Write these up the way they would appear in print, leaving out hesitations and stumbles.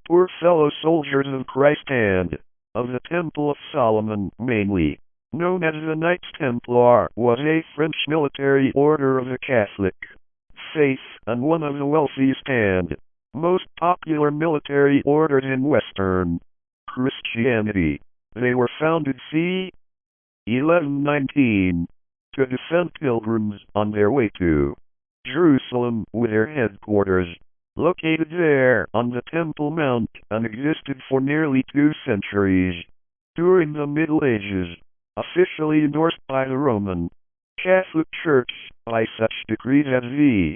poor fellow soldiers of Christ and of the Temple of Solomon mainly, known as the Knights Templar, was a French military order of the Catholic faith and one of the wealthiest and most popular military orders in Western Christianity. They were founded c. 1119 to defend pilgrims on their way to Jerusalem, with their headquarters located there on the Temple Mount, and existed for nearly 2 centuries. During the Middle Ages, officially endorsed by the Roman Catholic Church by such decrees as the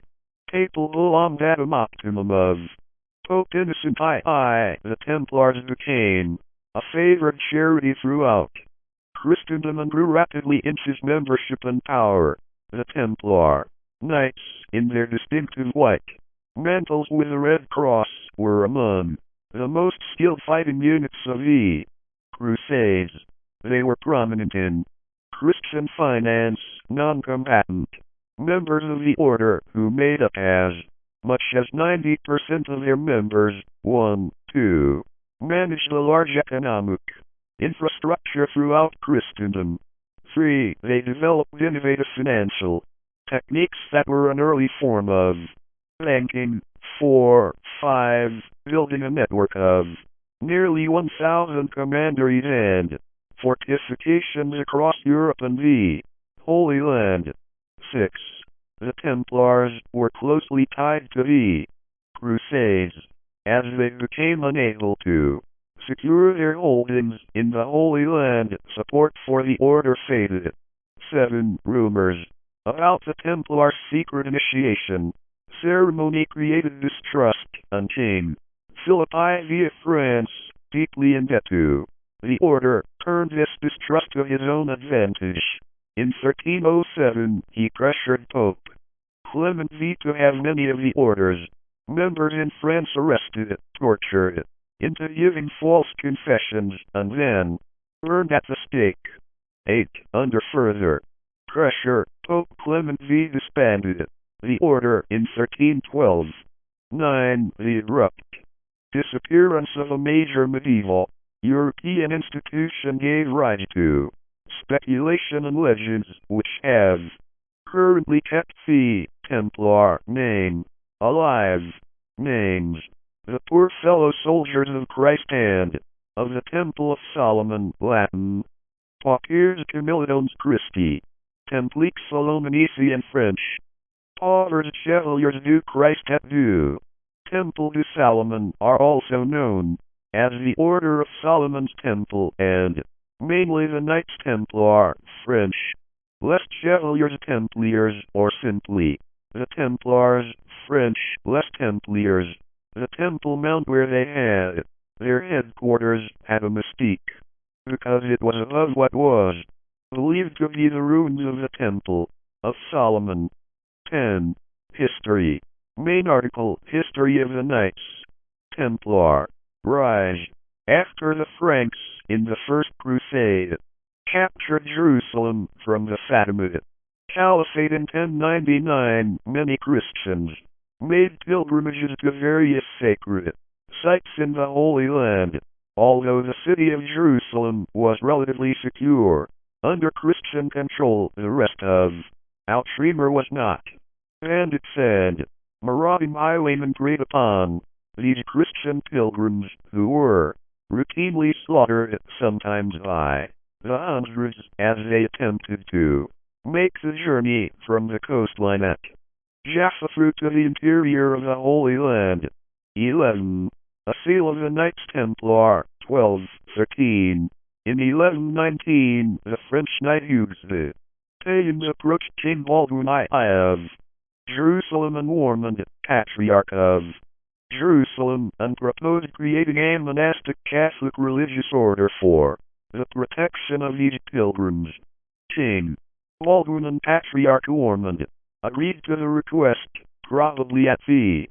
Papal Voluntatum Optimum of Pope Innocent II, the Templars became a favored charity throughout Christendom and grew rapidly in its membership and power. The Templar Knights, in their distinctive white mantles with a red cross, were among the most skilled fighting units of the Crusades. They were prominent in Christian finance, non-combatant members of the order who made up as much as 90% of their members. 1. 2. Managed a large economic infrastructure throughout Christendom. 3. They developed innovative financial techniques that were an early form of banking. 4. 5. Building a network of nearly 1,000 commanderies and fortifications across Europe and the Holy Land. 6. The Templars were closely tied to the Crusades, as they became unable to secure their holdings in the Holy Land. Support for the order faded. 7. Rumors about the Templar secret initiation ceremony created distrust, and King Philip IV France, deeply in debt to the order, turned this distrust to his own advantage. In 1307, he pressured Pope Clement V to have many of the order's members in France arrested, tortured into giving false confessions, and then burned at the stake. 8. Under further pressure, Pope Clement V disbanded the order in 1312. 9. The abrupt disappearance of a major medieval European institution gave rise to speculation and legends, which have currently kept the Templar name alive. Names: the poor fellow soldiers of Christ and of the Temple of Solomon, Latin: Pauperes Camillones Christi, Templiques Solomonici, and French: Pauvres Chevaliers du Christ et du Temple de Salomon, are also known as the Order of Solomon's Temple, and mainly the Knights Templar, French: Les Chevaliers Templiers, or simply the Templars, French: Les Templiers. The Temple Mount where they had their headquarters had a mystique, because it was above what was believed to be the ruins of the Temple of Solomon. 10. History. Main article: History of the Knights Templar. Rise. After the Franks, in the First Crusade, captured Jerusalem from the Fatimid Caliphate in 1099, many Christians made pilgrimages to various sacred sites in the Holy Land. Although the city of Jerusalem was relatively secure under Christian control, the rest of Outremer was not. Bandits and marauding highwaymen preyed upon these Christian pilgrims, who were routinely slaughtered, sometimes by the hundreds, as they attempted to make the journey from the coastline at Jaffa through to the interior of the Holy Land. 11. A seal of the Knights Templar. 1213. In 1119, the French knight Hugues de Payens approached King Baldwin I of Jerusalem and Ormond, Patriarch of Jerusalem, and proposed creating a monastic Catholic religious order for the protection of these pilgrims. King Baldwin and Patriarch Ormond agreed to the request, probably at the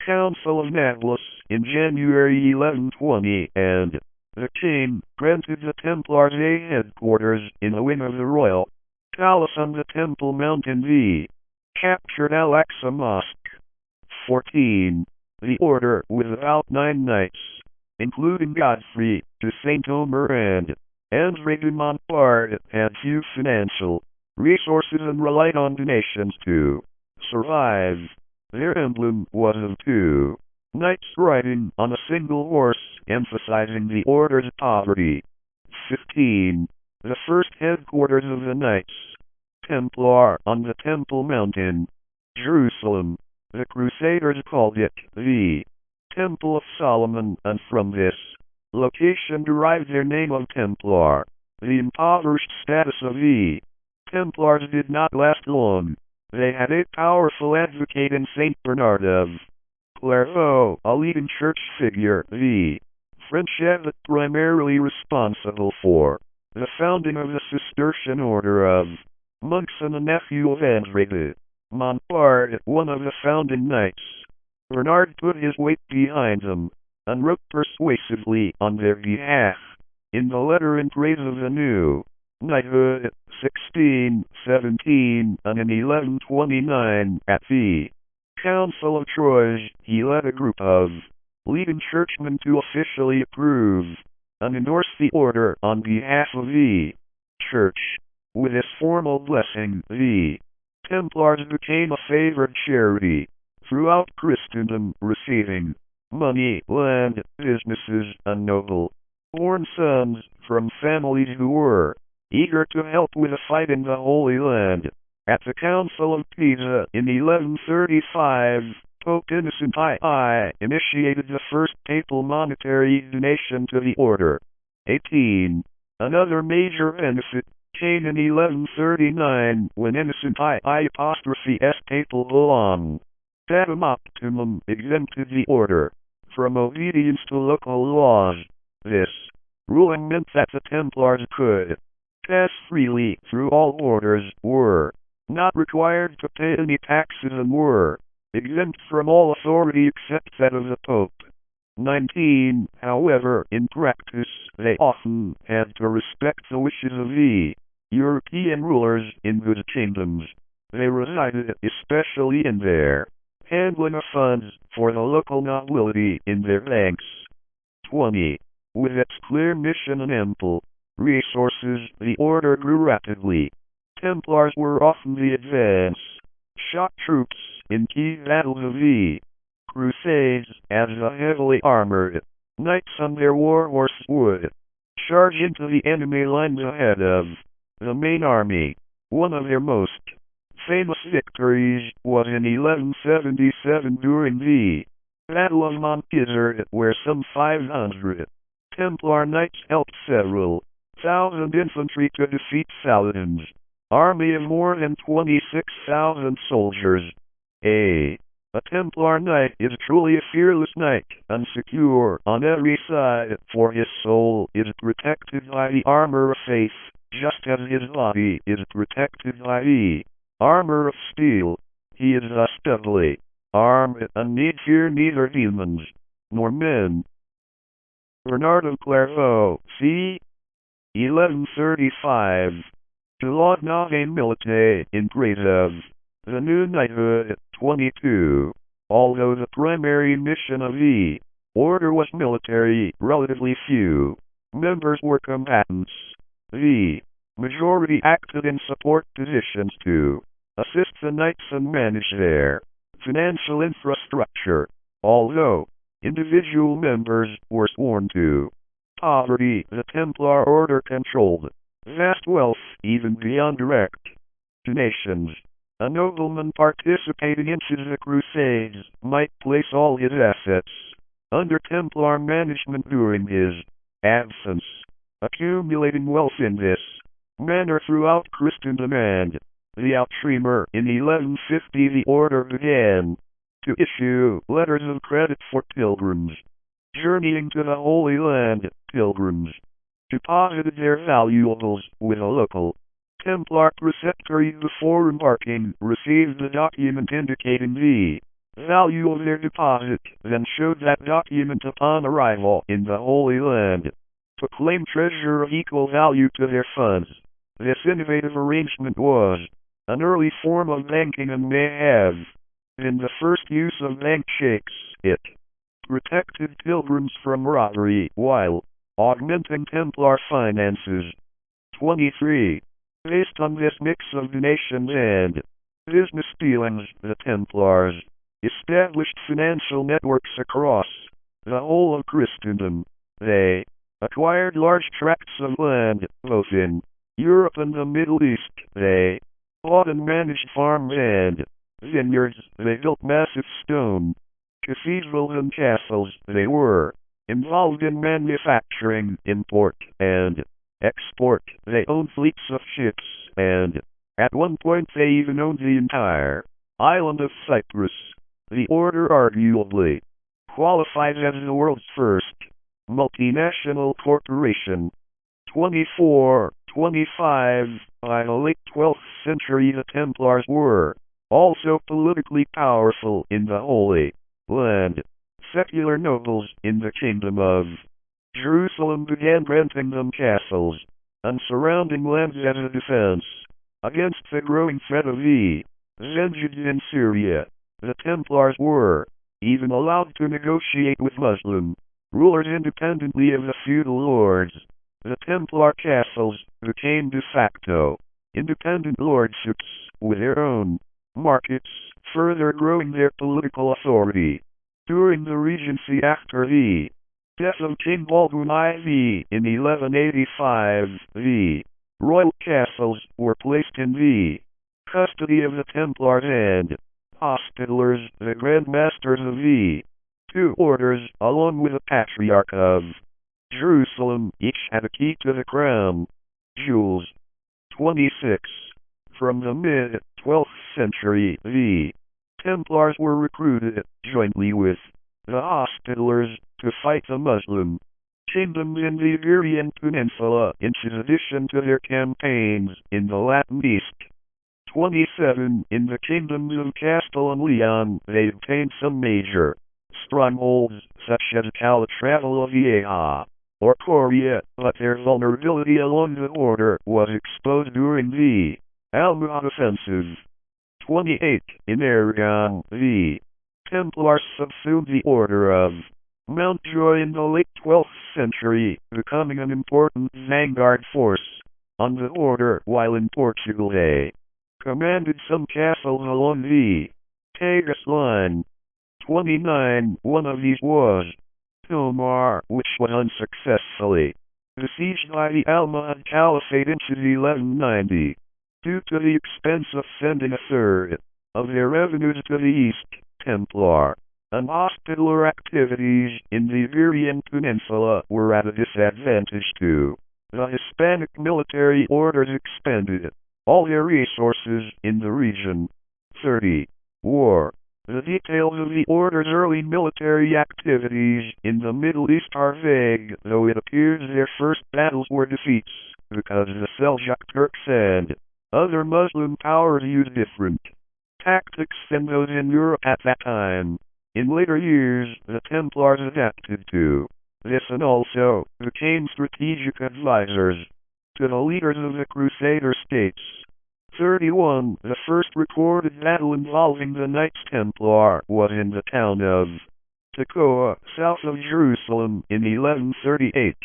Council of Nablus in January 1120, and the king granted the Templars a headquarters in a wing of the royal palace on the Temple Mount in the captured Al-Aqsa Mosque. 14. The order, with about 9 knights, including Godfrey to St. Omer and Andre de Montbard, had few financial resources and relied on donations to survive. Their emblem was of two knights riding on a single horse, emphasizing the order's poverty. 15. The first headquarters of the Knights Templar on the Temple Mountain, Jerusalem. The Crusaders called it the Temple of Solomon, and from this location derived their name of Templar. The impoverished status of the Templars did not last long. They had a powerful advocate in Saint Bernard of Clairvaux, a leading church figure, the French abbot primarily responsible for the founding of the Cistercian order of monks and a nephew of Andre de Montbard, one of the founding knights. Bernard put his weight behind them and wrote persuasively on their behalf in the letter in praise of the new knighthood, 1617, and in 1129, at the Council of Troyes, he led a group of leading churchmen to officially approve and endorse the order on behalf of the Church. With this formal blessing, the Templars became a favored charity throughout Christendom, receiving money, land, businesses, and noble-born sons from families who were eager to help with the fight in the Holy Land. At the Council of Pisa in 1135, Pope Innocent II initiated the first papal monetary donation to the order. 18. Another major benefit came in 1139 when Innocent II's papal bull on datum optimum exempted the order from obedience to local laws. This ruling meant that the Templars could pass freely through all orders, were not required to pay any taxes, and were exempt from all authority except that of the Pope. 19. However, in practice, they often had to respect the wishes of the European rulers in whose kingdoms they resided, especially in their handling of funds for the local nobility in their banks. 20. With its clear mission and ample resources, the order grew rapidly. Templars were often the advance shock troops in key battles of the Crusades, as the heavily armored knights on their war horses would charge into the enemy lines ahead of the main army. One of their most famous victories was in 1177 during the Battle of Montpezat, where some 500 Templar knights helped several thousand infantry to defeat Saladin's army of more than 26,000 soldiers. A Templar knight is truly a fearless knight, and secure on every side, for his soul is protected by the armor of faith, just as his body is protected by the armor of steel. He is thus doubly armed, and need fear neither demons nor men. Bernard of Clairvaux, c. 1135. To Laud Nave Milite, in praise of the new knighthood. 22. Although the primary mission of the order was military, relatively few members were combatants. The majority acted in support positions to assist the knights and manage their financial infrastructure. Although individual members were sworn to poverty, the Templar order controlled vast wealth, even beyond direct donations. A nobleman participating in the Crusades might place all his assets under Templar management during his absence, accumulating wealth in this manner throughout Christendom, and the Outremer. In 1150 the order began to issue letters of credit for pilgrims journeying to the Holy Land. Pilgrims deposited their valuables with a local Templar preceptory before embarking, received the document indicating the value of their deposit, then showed that document upon arrival in the Holy Land to claim treasure of equal value to their funds. This innovative arrangement was an early form of banking and may have been the first use of bank shakes. It protected pilgrims from robbery while augmenting Templar finances. 23. Based on this mix of donations and business dealings, the Templars established financial networks across the whole of Christendom. They acquired large tracts of land, both in Europe and the Middle East. They bought and managed farms and vineyards. They built massive stone cathedrals and castles. They were involved in manufacturing, import, and export. They owned fleets of ships, and at one point they even owned the entire island of Cyprus. The order arguably qualifies as the world's first multinational corporation. 24. 25. By the late 12th century, the Templars were also politically powerful in the Holy Land. Secular nobles in the Kingdom of Jerusalem began granting them castles and surrounding lands as a defense against the growing threat of the Zengids in Syria. The Templars were even allowed to negotiate with Muslim rulers independently of the feudal lords. The Templar castles became de facto independent lordships with their own markets, further growing their political authority. During the regency after the death of King Baldwin IV in 1185, the royal castles were placed in the custody of the Templars and Hospitallers, the Grand Masters of the two orders, along with the Patriarch of Jerusalem. Each had a key to the crown jewels. 26. From the mid-12th century, the Templars were recruited jointly with the Hospitallers to fight the Muslim kingdoms in the Iberian Peninsula, in addition to their campaigns in the Latin East. 27. In the kingdoms of Castile and Leon, they obtained some major strongholds, such as Calatrava Vieja or Coria, but their vulnerability along the border was exposed during the Almohad offensive. 28. In Aragon, the Templars subsumed the Order of Mountjoy in the late 12th century, becoming an important vanguard force on the order, while in Portugal they commanded some castles along the Tagus line. 29. One of these was Tomar, which was unsuccessfully besieged by the Almohad Caliphate in 1190. Due to the expense of sending a third of their revenues to the east, Templar and Hospitaller activities in the Iberian Peninsula were at a disadvantage to the Hispanic military orders expended all their resources in the region. 30. War. The details of the order's early military activities in the Middle East are vague, though it appears their first battles were defeats, because the Seljuk Turks and other Muslim powers used different tactics than those in Europe at that time. In later years, the Templars adapted to this and also became strategic advisors to the leaders of the Crusader states. 31. The first recorded battle involving the Knights Templar was in the town of Tekoa, south of Jerusalem, in 1138.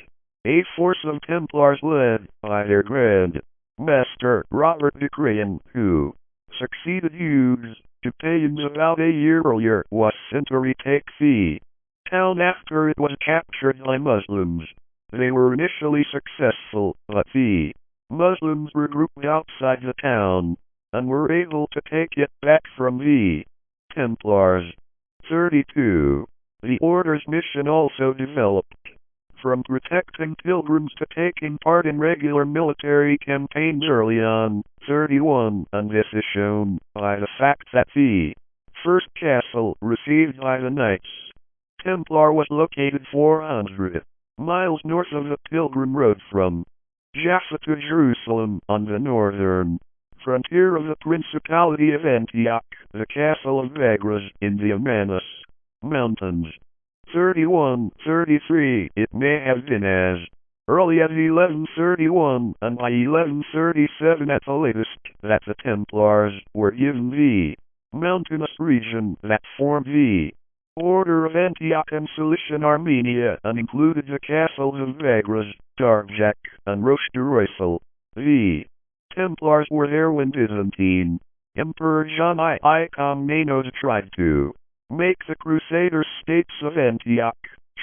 A force of Templars led by their Grand Master Robert de Crayon, who succeeded Hughes to Payens about a year earlier, was sent to retake the town after it was captured by Muslims. They were initially successful, but the Muslims regrouped outside the town and were able to take it back from the Templars. 32. The order's mission also developed from protecting pilgrims to taking part in regular military campaigns early on. 31. And this is shown by the fact that the first castle received by the Knights Templar was located 400 miles north of the Pilgrim Road from Jaffa to Jerusalem on the northern frontier of the Principality of Antioch, the castle of Bagras in the Amanus Mountains. 31. 33. It may have been as early as 1131, and by 1137 at the latest, that the Templars were given the mountainous region that formed the Order of Antioch and Cilician Armenia, and included the castles of Vagras, Darjak, and Rosh-Deroisel. The Templars were there when Byzantine Emperor John I Komnenos tried to make the Crusader states of Antioch,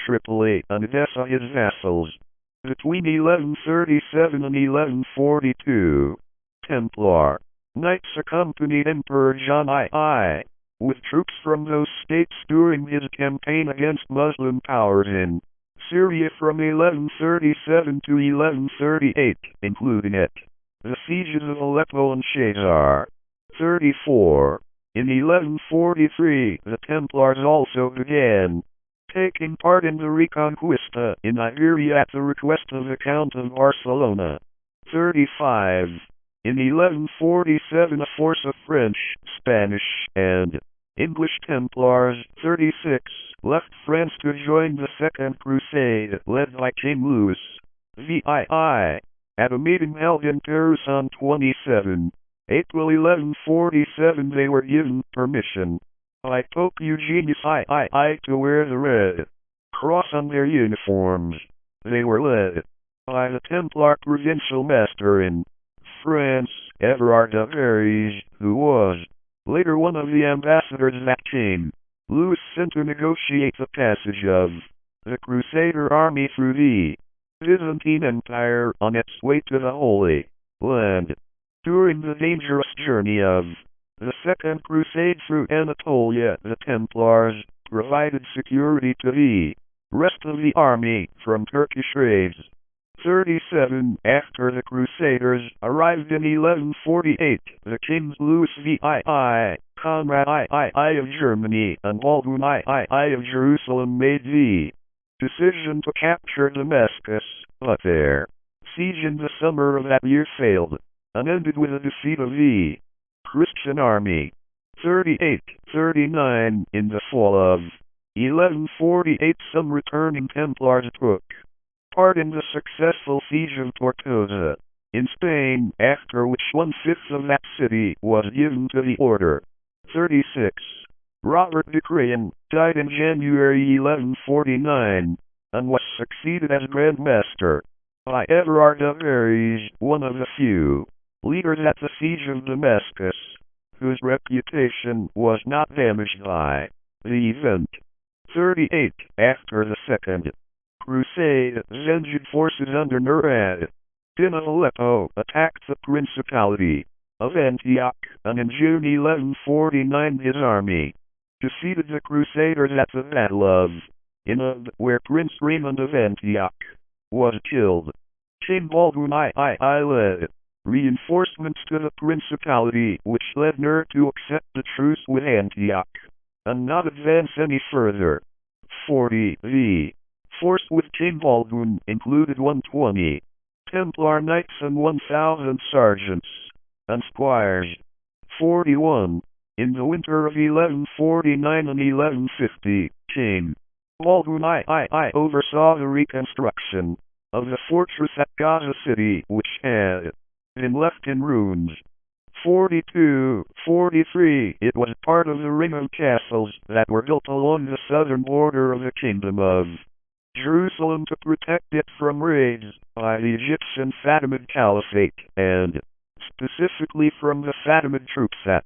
Tripoli, and Edessa his vassals. Between 1137 and 1142, Templar knights accompanied Emperor John I with troops from those states during his campaign against Muslim powers in Syria from 1137 to 1138, including the sieges of Aleppo and Shazar. 34. In 1143, the Templars also began taking part in the Reconquista in Iberia at the request of the Count of Barcelona. 35. In 1147, a force of French, Spanish, and English Templars, 36, left France to join the Second Crusade, led by King Louis VII. At a meeting held in Paris on 27 April 1147, they were given permission by Pope Eugenius II to wear the red cross on their uniforms. They were led by the Templar provincial master in France, Everard of Aries, who was later one of the ambassadors that King Louis sent to negotiate the passage of the Crusader army through the Byzantine Empire on its way to the Holy Land. During the dangerous journey of the Second Crusade through Anatolia, the Templars provided security to the rest of the army from Turkish raids. 37. After the Crusaders arrived in 1148, the kings Louis VII, Conrad II of Germany, and Baldwin II of Jerusalem made the decision to capture Damascus, but their siege in the summer of that year failed, and ended with a defeat of the Christian army. 38. 39. In the fall of 1148, some returning Templars took part in the successful siege of Tortosa in Spain, after which 1/5 of that city was given to the order. 36. Robert de Craon died in January 1149, and was succeeded as Grand Master by Everard of Aries, one of the few leaders at the siege of Damascus, whose reputation was not damaged by the event. 38. After the Second Crusade, Zenjid forces under Nur ad-Din of Aleppo attacked the Principality of Antioch, and in June 1149 his army defeated the Crusaders at the Battle of Inab, where Prince Raymond of Antioch was killed. King Baldwin I led reinforcements to the Principality, which led Nur to accept the truce with Antioch and not advance any further. 40. The force with King Baldwin included 120 Templar knights and 1,000 sergeants and squires. 41. In the winter of 1149 and 1150, King Baldwin I oversaw the reconstruction of the fortress at Gaza City, which had been left in ruins. 42. 43. It was part of the ring of castles that were built along the southern border of the Kingdom of Jerusalem to protect it from raids by the Egyptian Fatimid Caliphate, and specifically from the Fatimid troops at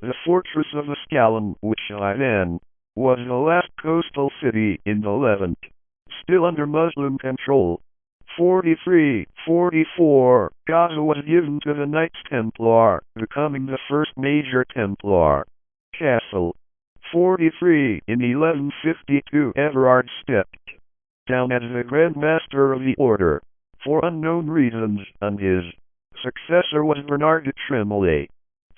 the fortress of Ascalon, which by then was the last coastal city in the Levant, still under Muslim control. 43. 44. Gaza was given to the Knights Templar, becoming the first major Templar castle. 43. In 1152, Everard stepped down as the Grand Master of the Order for unknown reasons, and his successor was Bernard de Tremolay.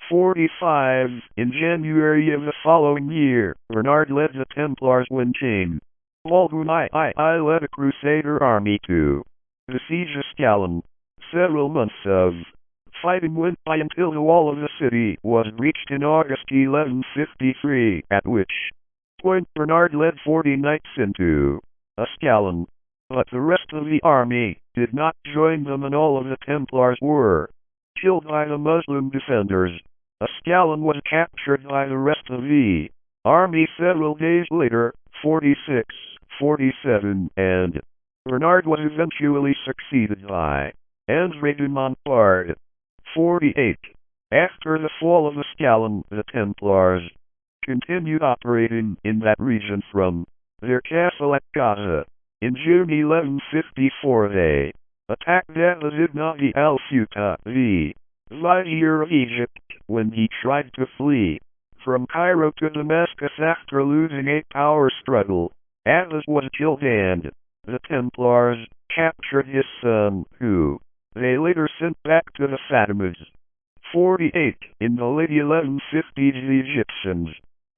45. In January of the following year, Bernard led the Templars when King Baldwin I led a Crusader army to besiege Ascalon. Several months of fighting went by until the wall of the city was reached in August 1153, at which point Bernard led 40 knights into Ascalon, but the rest of the army did not join them, and all of the Templars were killed by the Muslim defenders. Ascalon was captured by the rest of the army several days later, 46, 47, and Bernard was eventually succeeded by André de Montbard. 48. After the fall of Ascalon, the Templars continued operating in that region from their castle at Gaza. In June 1154 they attacked David ibn al-Futa, the vizier of Egypt, when he tried to flee from Cairo to Damascus after losing a power struggle. Atlas was killed and the Templars captured his son, who they later sent back to the Fatimids. 48. In the late 1150s the Egyptians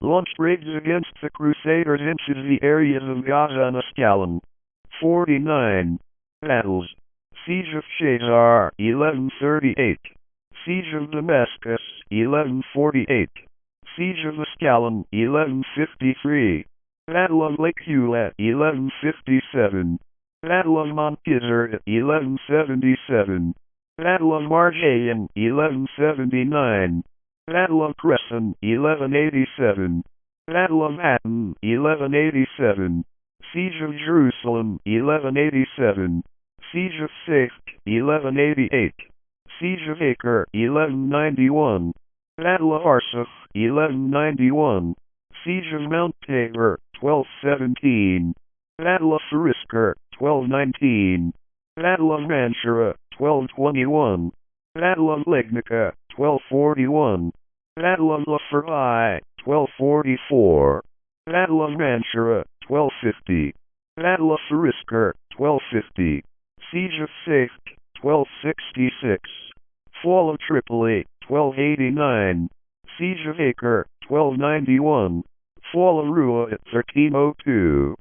launched raids against the Crusaders into the areas of Gaza and Ascalon. 49. Battles. Siege of Chazar, 1138. Siege of Damascus, 1148. Siege of Ascalon, 1153. Battle of Lake Hula, 1157. Battle of Montgizard, 1177. Battle of Marjayan, 1179. Battle of Cresson, 1187. Battle of Hattin, 1187. Siege of Jerusalem, 1187. Siege of Safed, 1188. Siege of Acre, 1191. Battle of Arsuf, 1191. Siege of Mount Tabor, 1217. Battle of Farisker, 1219. Battle of Manshura, 1221. Battle of Legnica, 1241. Battle of Laferai, 1244. Battle of Manshura, 1250. Battle of Farisker, 1250. Siege of Safed, 1266. Fall of Tripoli, 1289. Siege of Acre, 1291. Fall of Rua, 1302.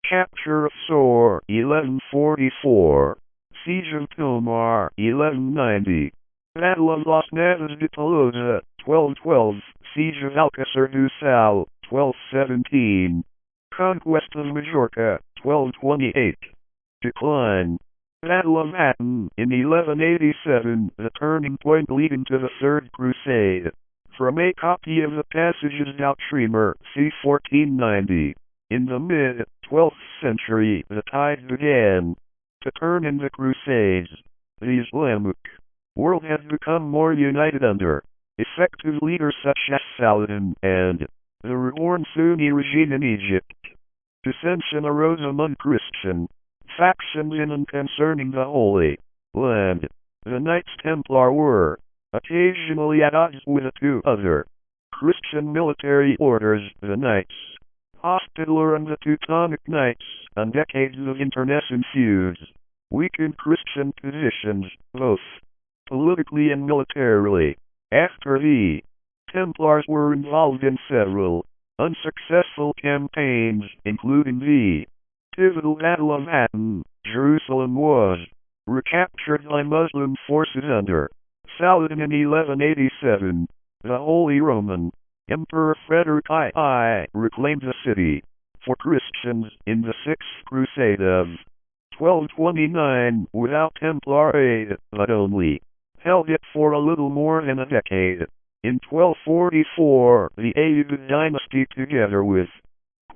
Capture of Sor, 1144. Siege of Tomar, 1190. Battle of Las Navas de Tolosa, 1212. Siege of Alcácer do Sal, 1217. Conquest of Majorca, 1228. Decline. Battle of Hattin, in 1187, the turning point leading to the Third Crusade. From a copy of the Passages d'Outre-mer, c. 1490. In the mid-12th century, the tide began to turn in the Crusades. The Islamic world has become more united under effective leaders such as Saladin and the reform Sunni regime in Egypt. Dissension arose among Christian factions in and concerning the Holy Land. The Knights Templar were occasionally at odds with the two other Christian military orders, the Knights Hospitaller and the Teutonic Knights, and decades of internecine feuds weakened Christian positions, both politically and militarily. After the Templars were involved in several unsuccessful campaigns, including the pivotal Battle of Hattin, Jerusalem was recaptured by Muslim forces under Saladin in 1187. The Holy Roman Emperor Frederick I reclaimed the city for Christians in the Sixth Crusade of 1229 without Templar aid, but only held it for a little more than a decade. In 1244, the Ayyubid dynasty together with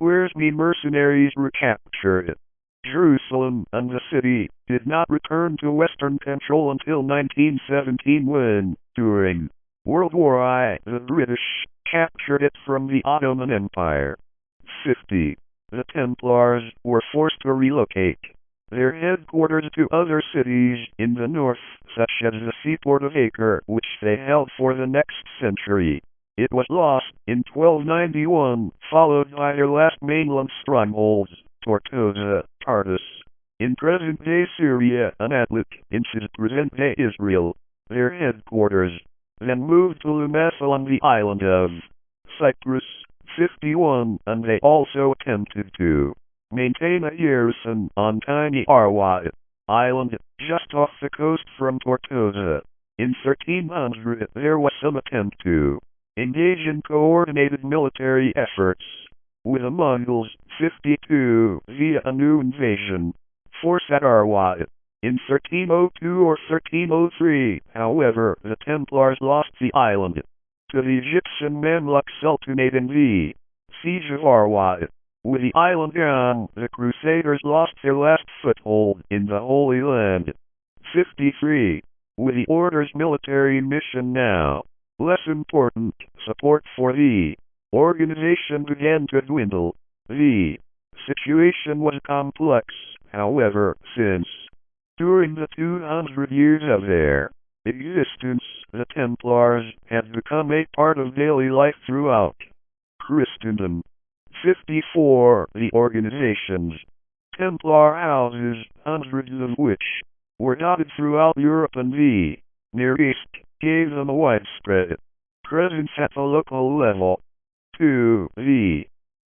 Khwarezmi mercenaries recaptured Jerusalem, and the city did not return to Western control until 1917 when, during World War I, the British captured it from the Ottoman Empire. 50. The Templars were forced to relocate their headquarters to other cities in the north, such as the seaport of Acre, which they held for the next century. It was lost in 1291, followed by their last mainland strongholds, Tortosa, Tartus, in present-day Syria, and Atlit, in present-day Israel, their headquarters, then moved to Limassol on the island of Cyprus. 51, and they also attempted to maintain a garrison on tiny Arwad Island, just off the coast from Tortosa. In 1300, there was some attempt to engage in coordinated military efforts with the Mongols. 52, via a new invasion force at Arwad. In 1302 or 1303, however, the Templars lost the island to the Egyptian Mamluk Sultanate in the siege of Arwad. With the island gone, the Crusaders lost their last foothold in the Holy Land. 53. With the Order's military mission now less important, support for the organization began to dwindle. The situation was complex, however, since during the 200 years of their existence, the Templars had become a part of daily life throughout Christendom. 54. The organization's Templar houses, hundreds of which were dotted throughout Europe and the Near East, gave them a widespread presence at the local level. 2. The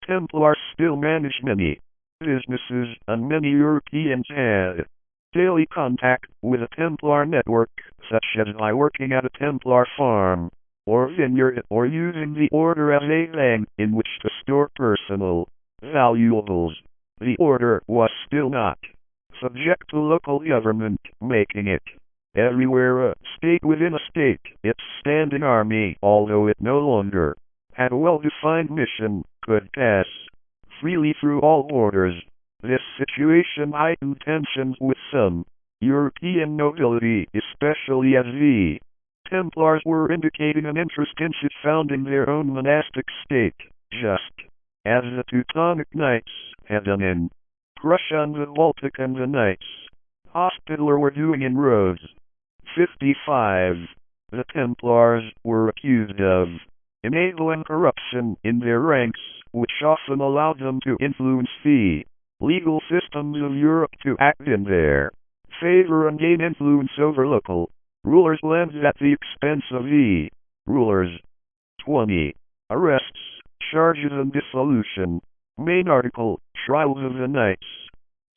Templars still managed many businesses, and many Europeans had daily contact with a Templar network, such as by working at a Templar farm or vineyard, or using the Order as a bank in which to store personal valuables. The Order was still not subject to local government, making it everywhere a state within a state. Its standing army, although it no longer had a well-defined mission, could pass freely through all borders. This situation heightened tensions with some European nobility, especially as the Templars were indicating an interest in founding their own monastic state, just as the Teutonic Knights had done in Prussia and the Baltic, and the Knights Hospitaller were doing in Rhodes. 55. The Templars were accused of enabling corruption in their ranks, which often allowed them to influence the legal systems of Europe to act in their favor and gain influence over local rulers' lands at the expense of the rulers. 20. Arrests, charges and dissolution. Main article, Trials of the Knights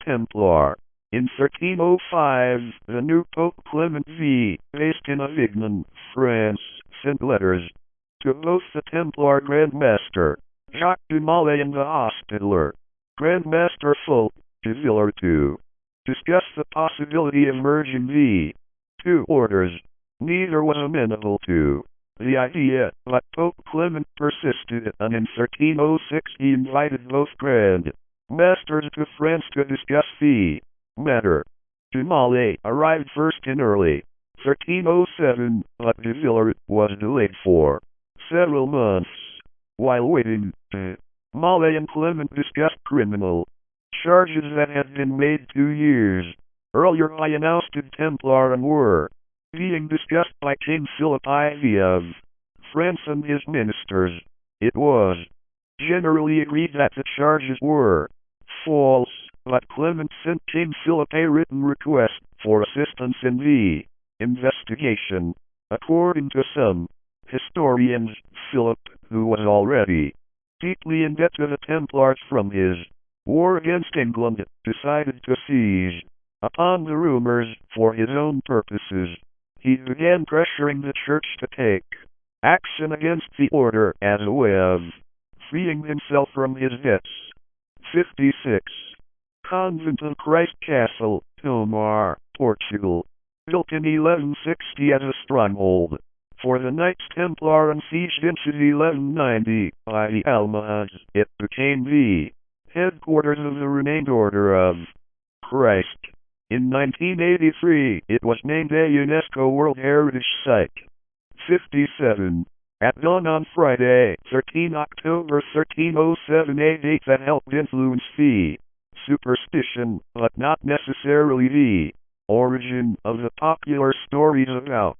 Templar. In 1305, the new Pope Clement V, based in Avignon, France, sent letters to both the Templar Grand Master Jacques de Molay and the Hospitaller Grand Master Fulk de Villars to discuss the possibility of merging the two orders. Neither was amenable to the idea, but Pope Clement persisted, and in 1306 he invited both Grand Masters to France to discuss the matter. De Molay arrived first in early 1307, but de Villars was delayed for several months. While waiting, de Molay and Clement discussed criminal charges that had been made 2 years earlier by an ousted Templar and were being discussed by King Philip IV of France and his ministers. It was generally agreed that the charges were false, but Clement sent King Philip a written request for assistance in the investigation. According to some historians, Philip, who was already deeply in debt to the Templars from his war against England, decided to seize upon the rumors for his own purposes. He began pressuring the church to take action against the order as a way of freeing himself from his debts. 56. Convent of Christ Castle, Tomar, Portugal. Built in 1160 as a stronghold for the Knights Templar and sieged into 1190 by the Almohads, it became the headquarters of the renamed Order of Christ. In 1983, it was named a UNESCO World Heritage Site. 57. At dawn on Friday, 13 October 1307, a date that helped influence the superstition, but not necessarily the origin of the popular stories about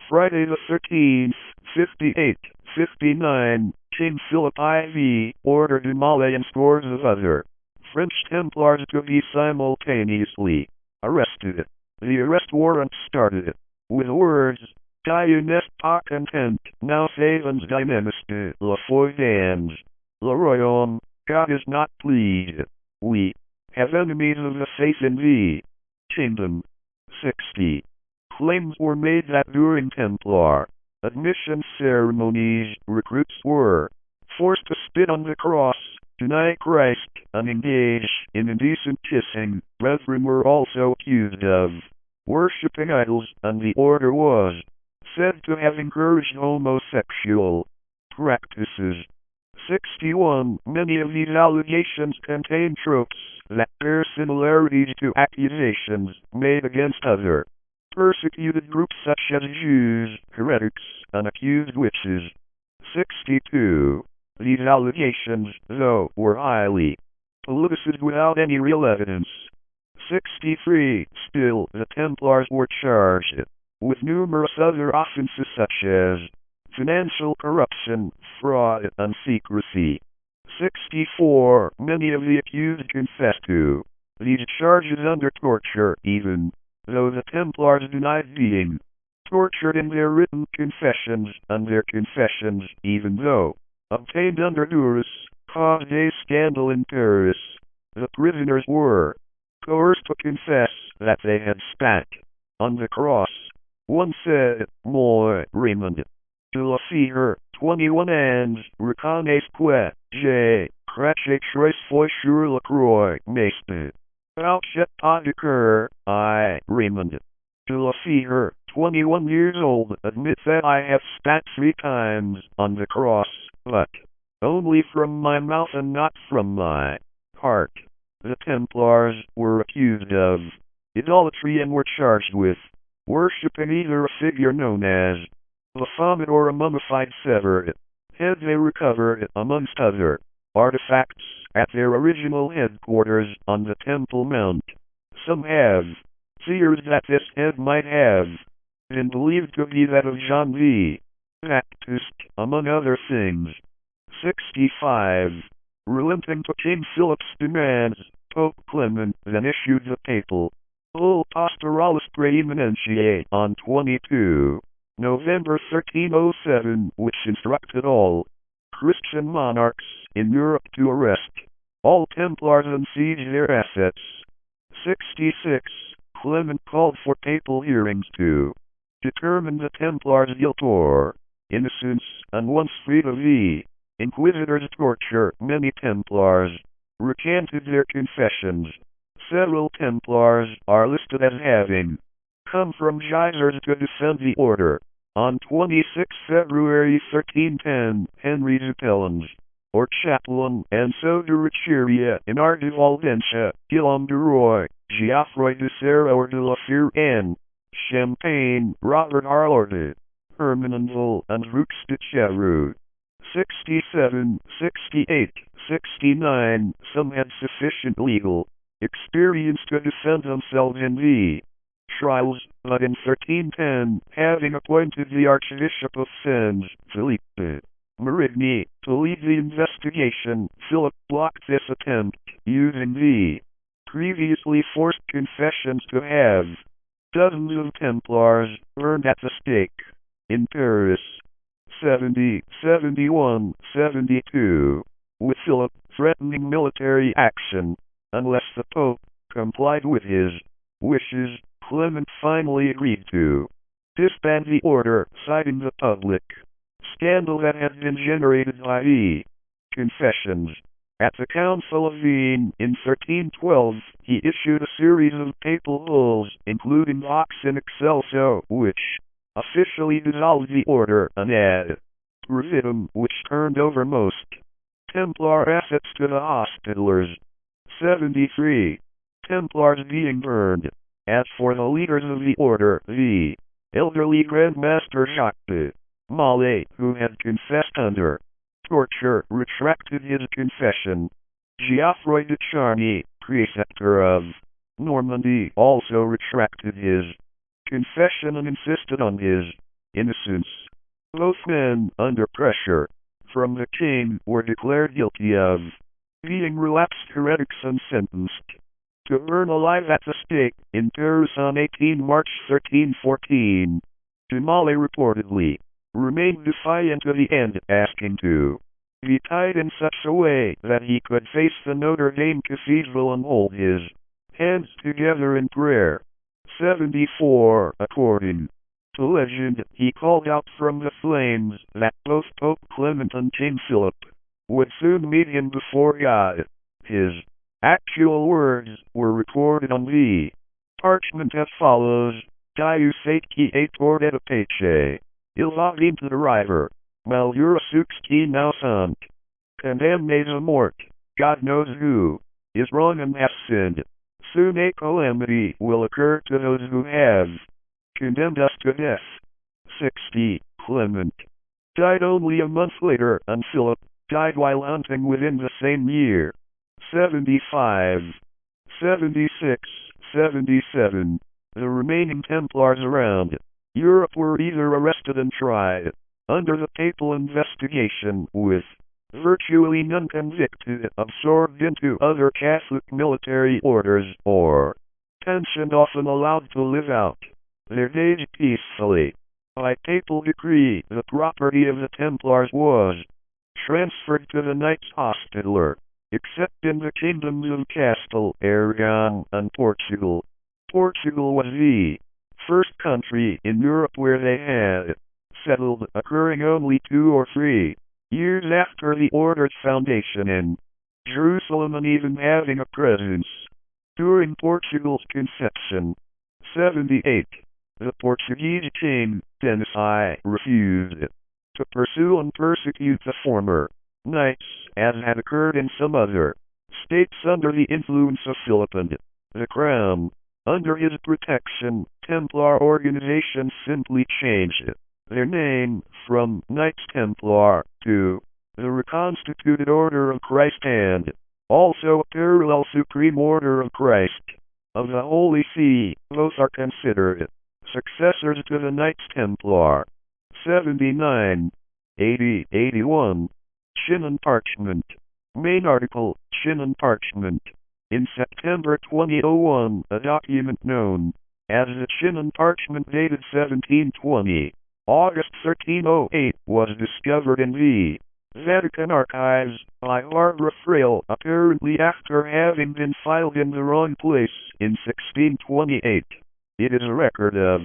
Friday the 13th, 58, 59, King Philip IV ordered de Molay and scores of other French Templars to be simultaneously arrested. The arrest warrant started with words, "Dieu n'est pas content, now savons dynamiste, la foi dans le royaume, God is not pleased. We have enemies of the faith in the kingdom." 60. Claims were made that during Templar admission ceremonies, recruits were forced to spit on the cross, deny Christ, and engage in indecent kissing. Brethren were also accused of worshipping idols, and the order was said to have encouraged homosexual practices. 61. Many of these allegations contain tropes that bear similarities to accusations made against other persecuted groups such as Jews, heretics, and accused witches. 62. These allegations, though, were highly politicized without any real evidence. 63. Still, the Templars were charged with numerous other offenses such as financial corruption, fraud, and secrecy. 64. Many of the accused confessed to these charges under torture, even though the Templars denied being tortured in their written confessions, and their confessions, even though obtained under duress, caused a scandal in Paris. The prisoners were coerced to confess that they had spat on the cross. One said, Moi, Raymond, de la Fier, 21 ans, reconnaissez j'ai craché trois fois sur la croix, mais j'ai pas de cœur, I, Raymond, de la Fier, 21 years old, admit that I have spat 3 times on the cross, but only from my mouth and not from my heart. The Templars were accused of idolatry and were charged with worshipping either a figure known as Baphomet or a mummified severed head they recovered, amongst other artifacts, at their original headquarters on the Temple Mount. Some have feared that this head might have been believed to be that of John the Baptist, among other things. 65. Relenting to King Philip's demands, Pope Clement then issued the papal bull Pastoralis Praeeminentiae on 22 November 1307, which instructed all Christian monarchs in Europe to arrest all Templars and seize their assets. 66. Clement called for papal hearings to determine the Templars' guilt or innocence, and once freed of the Inquisitors' torture, many Templars recanted their confessions. Several Templars are listed as having come from geysers to defend the order. On 26 February 1310, Henry Zutellens, or chaplain, and so de Richeria in Art de Valdentia, Guillaume de Roy, Geoffroy de Serra or de la Fere and Champagne, Robert Harlorde, Hermenonville, and Roux de Cherou. 67, 68, 69, some had sufficient legal experience to defend themselves in the trials, but in 1310, having appointed the Archbishop of Sens, Philippe Marigny, to lead the investigation, Philip blocked this attempt, using the previously forced confessions to have dozens of Templars burned at the stake in Paris. 70, 71, 72, with Philip threatening military action unless the Pope complied with his wishes. Clement finally agreed to disband the order, citing the public scandal that had been generated by the confessions. At the Council of Vienne in 1312, he issued a series of papal bulls, including Vox in Excelso, which officially dissolved the order, and ad revitum, which turned over most Templar assets to the Hospitallers. 73. Templars being burned. As for the leaders of the order, the elderly Grand Master Jacques de Molay, who had confessed under torture, retracted his confession. Geoffroy de Charny, preceptor of Normandy, also retracted his confession and insisted on his innocence. Both men, under pressure from the king, were declared guilty of being relapsed heretics and sentenced to burn alive at the stake in Paris on 18 March 1314. De Molay reportedly remained defiant to the end, asking to be tied in such a way that he could face the Notre Dame Cathedral and hold his hands together in prayer. 74. According to legend, he called out from the flames that both Pope Clement and King Philip would soon meet him before God. His actual words were recorded on the parchment as follows: Diu sate qui et tordet pace. Il va vim to the river. Malura sux qui now sunt. condemned a mort, God knows who, is wrong and has sinned. Soon a calamity will occur to those who have condemned us to death. 60. Clement died only a month later, and Philip died while hunting within the same year. 75. 76. 77. The remaining Templars around Europe were either arrested and tried under the papal investigation, with virtually none convicted, absorbed into other Catholic military orders, or pensioned, often allowed to live out their days peacefully. By papal decree, the property of the Templars was transferred to the Knights Hospitaller, except in the kingdoms of Castile, Aragon, and Portugal. Portugal was the first country in Europe where they had settled, occurring only 2 or 3 years after the order's foundation in Jerusalem, and even having a presence during Portugal's conception. 78. The Portuguese king, Denis I, refused to pursue and persecute the former knights, as had occurred in some other states under the influence of Philip and the crown. Under his protection, Templar organizations simply changed their name from Knights Templar to the Reconstituted Order of Christ, and also a parallel Supreme Order of Christ of the Holy See. Both are considered successors to the Knights Templar. 79. 80. 81. Chin and Parchment. Main article, Chin and Parchment. In September 2001, a document known as the Chin and Parchment dated 1720, August 1308, was discovered in the Vatican archives by Barbara Frail, apparently after having been filed in the wrong place in 1628. It is a record of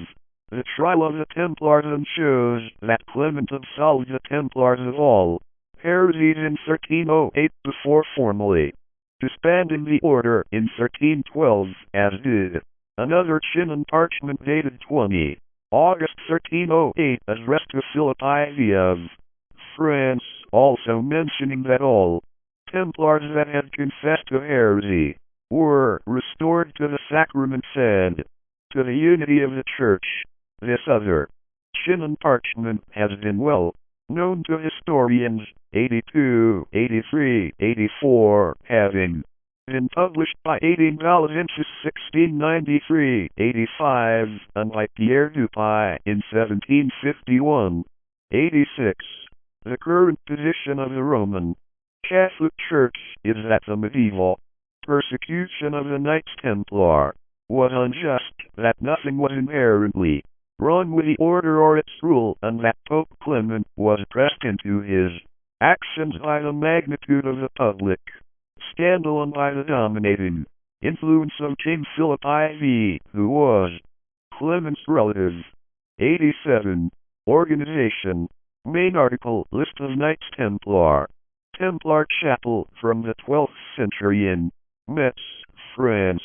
the trial of the Templars and shows that Clement absolved the Templars of all heresies in 1308 before formally disbanding the order in 1312, as did another Chin and Parchment dated 20 August 1308 addressed to Philip IV of France, also mentioning that all Templars that had confessed to heresy were restored to the sacraments and to the unity of the Church. This other Chin and Parchment has been well known to historians, 82, 83, 84, having been published by Adingale in 1693, 85, and by Pierre Dupuy in 1751. 86. The current position of the Roman Catholic Church is that the medieval persecution of the Knights Templar was unjust, that nothing was inherently wrong with the order or its rule, and that Pope Clement was pressed into his actions by the magnitude of the public scandal and by the dominating influence of King Philip IV, who was Clement's relative. 87. Organization. Main article, List of Knights Templar. Templar Chapel from the 12th century in Metz, France.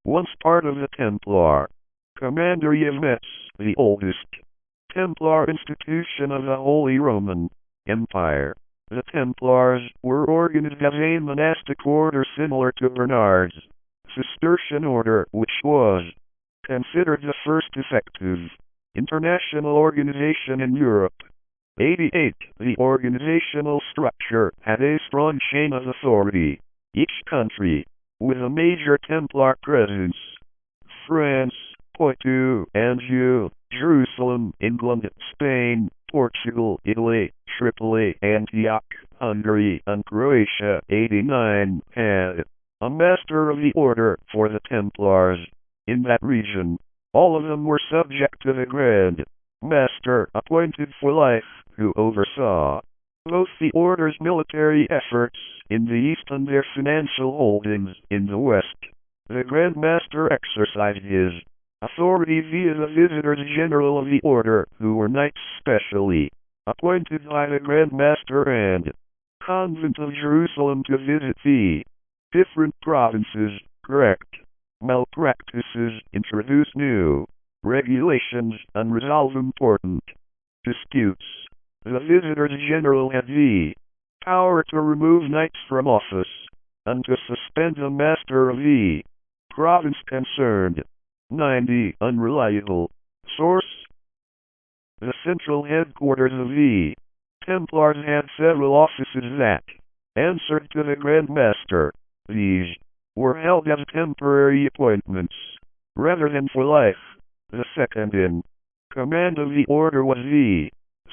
Once part of the Templar Commandery of Metz, the oldest Templar institution of the Holy Roman Empire. The Templars were organized as a monastic order similar to Bernard's Cistercian order, which was considered the first effective international organization in Europe. 88. The organizational structure had a strong chain of authority. Each country, with a major Templar presence: France, Poitou, Anjou, Jerusalem, England, Spain, Portugal, Italy, Tripoli, Antioch, Hungary, and Croatia. 89. Had a master of the order for the Templars in that region. All of them were subject to the Grand Master, appointed for life, who oversaw both the order's military efforts in the east and their financial holdings in the west. The Grand Master exercised his authority via the Visitors General of the Order, who were knights specially appointed by the Grand Master and Convent of Jerusalem to visit the different provinces, correct malpractices, introduce new regulations, and resolve important disputes. The Visitors General had the Power to remove knights from office, and to suspend the master of the province concerned. 90. Unreliable. Source: the central headquarters of the Templars had several offices that answered to the Grand Master. These were held as temporary appointments, rather than for life. The second in command of the order was the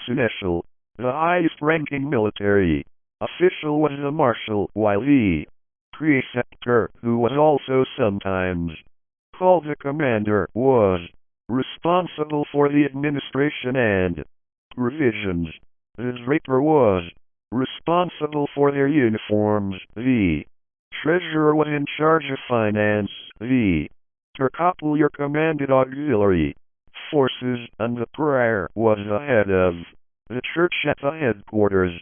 seneschal. The highest-ranking military official was the marshal, while the preceptor, who was also sometimes called the commander, was responsible for the administration and provisions. The draper was responsible for their uniforms. The treasurer was in charge of finance. The tercopulier commanded auxiliary forces, and the prior was the head of the church at the headquarters.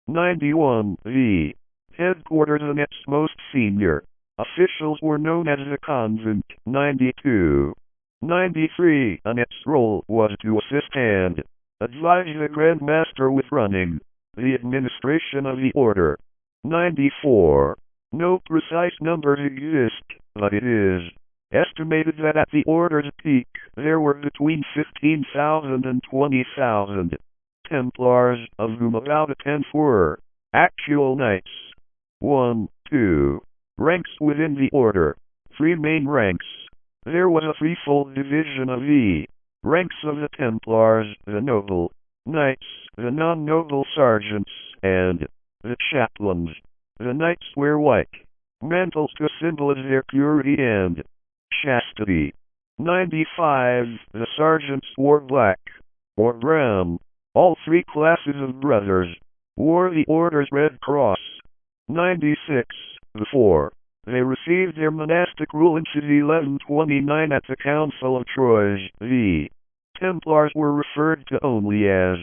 91. The headquarters and its most senior officials were known as the convent. 92. 93. And its role was to assist and advise the Grand Master with running the administration of the order. 94. No precise numbers exist, but it is estimated that at the order's peak there were between 15,000 and 20,000 Templars, of whom about a tenth were actual knights. 1. 2. Ranks within the order. 3 main ranks. There was a threefold division of the ranks of the Templars: the noble knights, the non-noble sergeants, and the chaplains. The knights wear white mantles to symbolize their purity and chastity. 95. The sergeants wore black or brown. All 3 classes of brothers wore the order's red cross. 96. Before they received their monastic rule in 1129 at the Council of Troyes, the Templars were referred to only as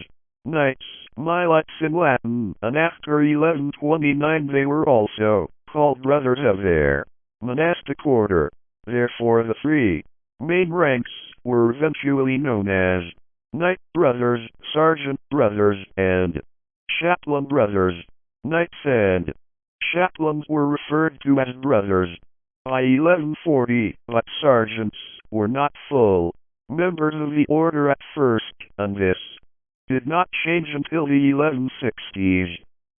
knights, milites in Latin, and after 1129 they were also called brothers of their monastic order. Therefore the 3 main ranks were eventually known as Knight Brothers, Sergeant Brothers, and Chaplain Brothers. Knights and chaplains were referred to as brothers by 1140, but sergeants were not full members of the order at first, and this did not change until the 1160s.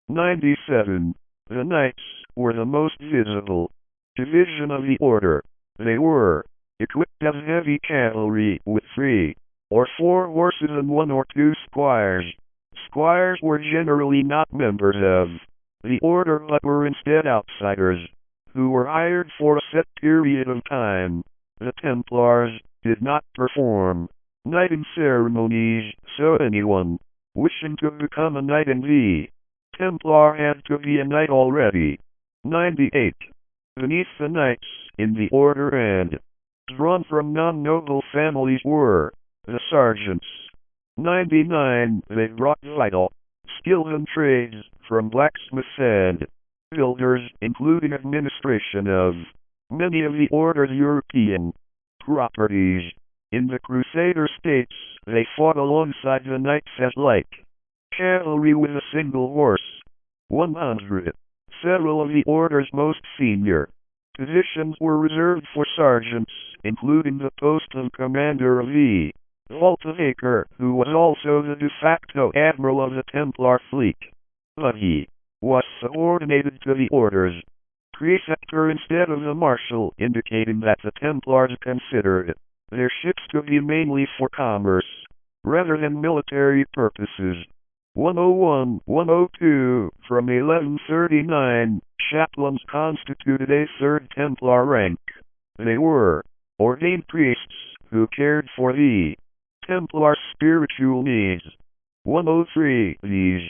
97. The knights were the most visible division of the order. They were equipped as heavy cavalry with 3 or 4 horses and 1 or 2 squires. Squires were generally not members of the order but were instead outsiders, who were hired for a set period of time. The Templars did not perform knighting ceremonies, so anyone wishing to become a knight in the Templar had to be a knight already. 98. Beneath the knights in the order and drawn from non-noble families were the sergeants. 99. They brought vital skills and trades from blacksmiths and builders, including administration of many of the order's European properties. In the Crusader states, they fought alongside the knights as light cavalry with a single horse. 100. Several of the order's most senior positions were reserved for sergeants, including the post of commander of the Volta-Acre, who was also the de facto admiral of the Templar fleet. But he was subordinated to the order's preceptor instead of the marshal, indicating that the Templars considered their ships to be mainly for commerce, rather than military purposes. 101, 102. From 1139, chaplains constituted a 3rd Templar rank. They were ordained priests who cared for the Templar spiritual needs. 103. These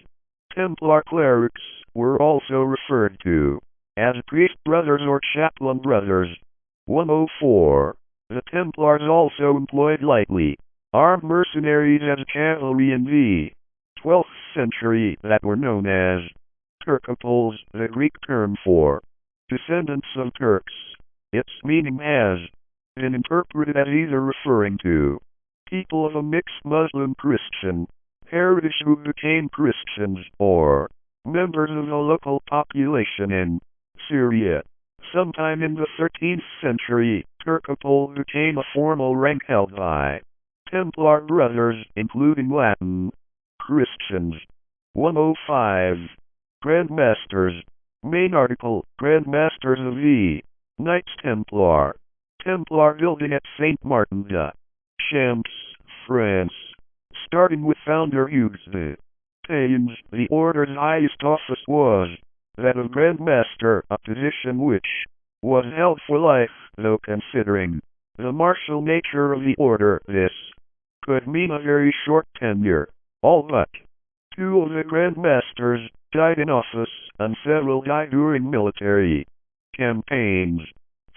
Templar clerics were also referred to as priest brothers or chaplain brothers. 104. The Templars also employed lightly armed mercenaries as cavalry in the 12th century that were known as Turcopoles, the Greek term for descendants of Turks. Its meaning has been interpreted as either referring to people of a mixed Muslim-Christian heritage who became Christians, or members of the local population in Syria. Sometime in the 13th century, Turcopole became a formal rank held by Templar brothers, including Latin Christians. 105. Grandmasters. Main article, Grandmasters of the Knights Templar. Templar building at St. Martin de Champs, France. Starting with founder Hugues de Payens, the order's highest office was that of Grand Master, a position which was held for life, though considering the martial nature of the order, this could mean a very short tenure. All but two of the Grand Masters died in office, and several died during military campaigns.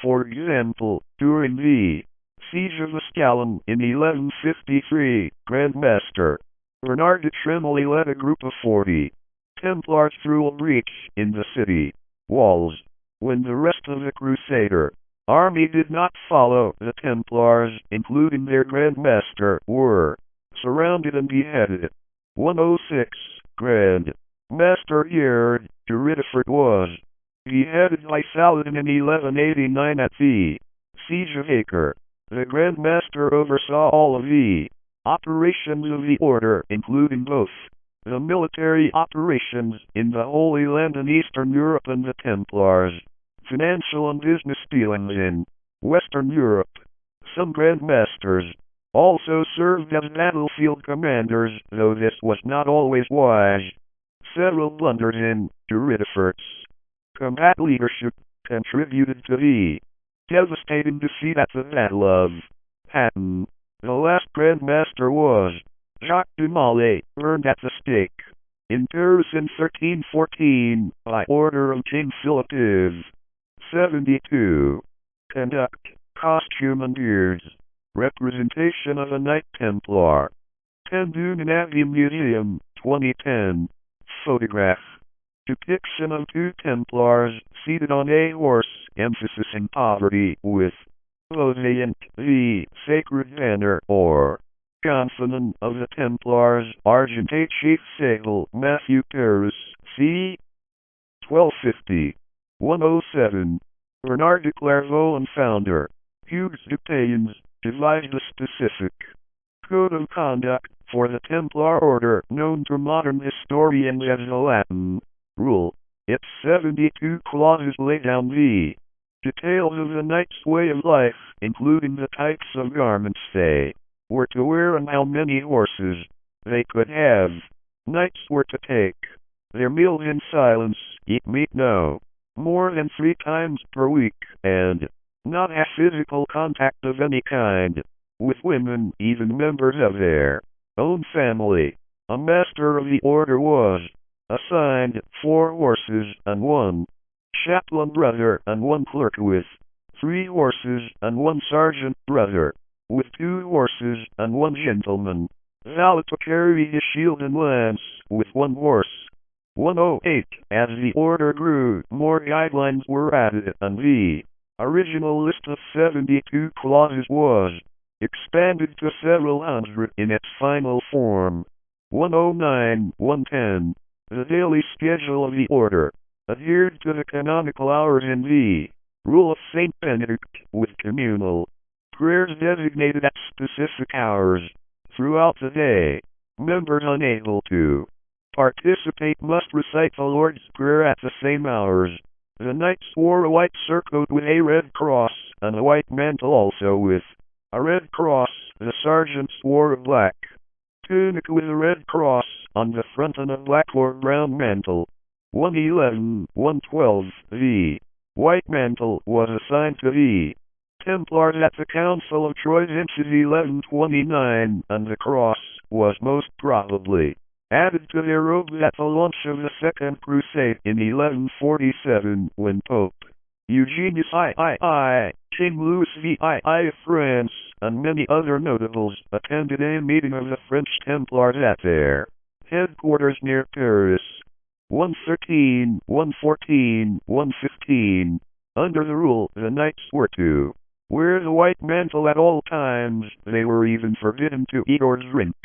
For example, during the Siege of Ascalon in 1153, Grand Master Bernard de Tremolay led a group of 40 Templars through a breach in the city walls. When the rest of the Crusader army did not follow, the Templars, including their Grand Master, were surrounded and beheaded. 106. Grand Master Gerd de Ridderford was beheaded by Saladin in 1189 at the Siege of Acre. The Grand Master oversaw all of the operations of the order, including both the military operations in the Holy Land and Eastern Europe and the Templars' financial and business dealings in Western Europe. Some Grand Masters also served as battlefield commanders, though this was not always wise. Several blunders in de Ridderford's combat leadership contributed to the devastating defeat at the Battle of Hattin. The last Grand Master was Jacques de Molay, burned at the stake in Paris in 1314 by order of King Philip IV. 72. Conduct, costume and beards. Representation of a Knight Templar. Tendunen Abbey Museum, 2010. Photograph. Depiction of two Templars seated on a horse, emphasis in poverty, with Lothiant, the sacred banner, or Gonfanon of the Templars, Argentate Chief Sable, Matthew Paris, c. 1250. 107. Bernard de Clairvaux and founder, Hugues de Payens, devised a specific code of conduct for the Templar order known to modern historians as the Latin Rule. Its 72 clauses lay down the details of the knight's way of life, including the types of garments they were to wear and how many horses they could have. Knights were to take their meals in silence, eat meat no more than 3 times per week, and not have physical contact of any kind with women, even members of their own family. A master of the order was assigned 4 horses and 1 chaplain brother and 1 clerk with 3 horses and 1 sergeant brother with 2 horses and 1 gentleman valet to carry his shield and lance with 1 horse. 108. As the order grew, more guidelines were added, and the original list of 72 clauses was expanded to several hundred in its final form. 109. 110. The daily schedule of the order adhered to the canonical hours in the Rule of St. Benedict, with communal prayers designated at specific hours throughout the day. Members unable to participate must recite the Lord's Prayer at the same hours. The knights wore a white surcoat with a red cross, and a white mantle also with a red cross. The sergeants wore a black tunic with a red cross on the front and a black or brown mantle. 111. 112. The white mantle was assigned to the Templars at the Council of Troyes in 1129, and the cross was most probably added to their robes at the launch of the Second Crusade in 1147, when Pope Eugenius III, King Louis VII of France, and many other notables attended a meeting of the French Templars at their headquarters near Paris. 113, 114, 115. Under the rule, the knights were to wear the white mantle at all times. They were even forbidden to eat or drink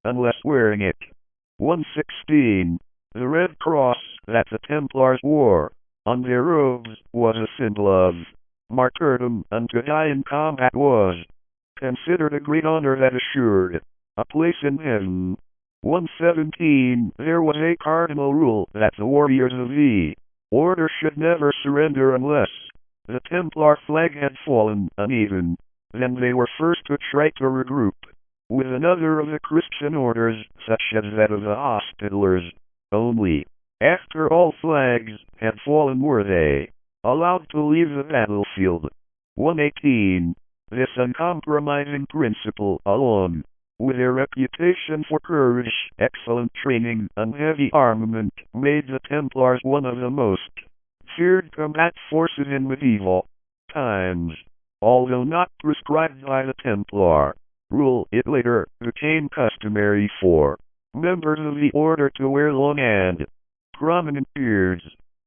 unless wearing it. 116. The red cross that the Templars wore on their robes was a symbol of martyrdom, and to die in combat was considered a great honor that assured a place in heaven. 117. There was a cardinal rule that the warriors of the order should never surrender unless the Templar flag had fallen uneven. Then they were first to try to regroup with another of the Christian orders, such as that of the Hospitallers. Only after all flags had fallen were they allowed to leave the battlefield. 118. This uncompromising principle, along with their reputation for courage, excellent training, and heavy armament, made the Templars one of the most feared combat forces in medieval times. Although not prescribed by the Templar rule, it later became customary for members of the order to wear long and prominent beards.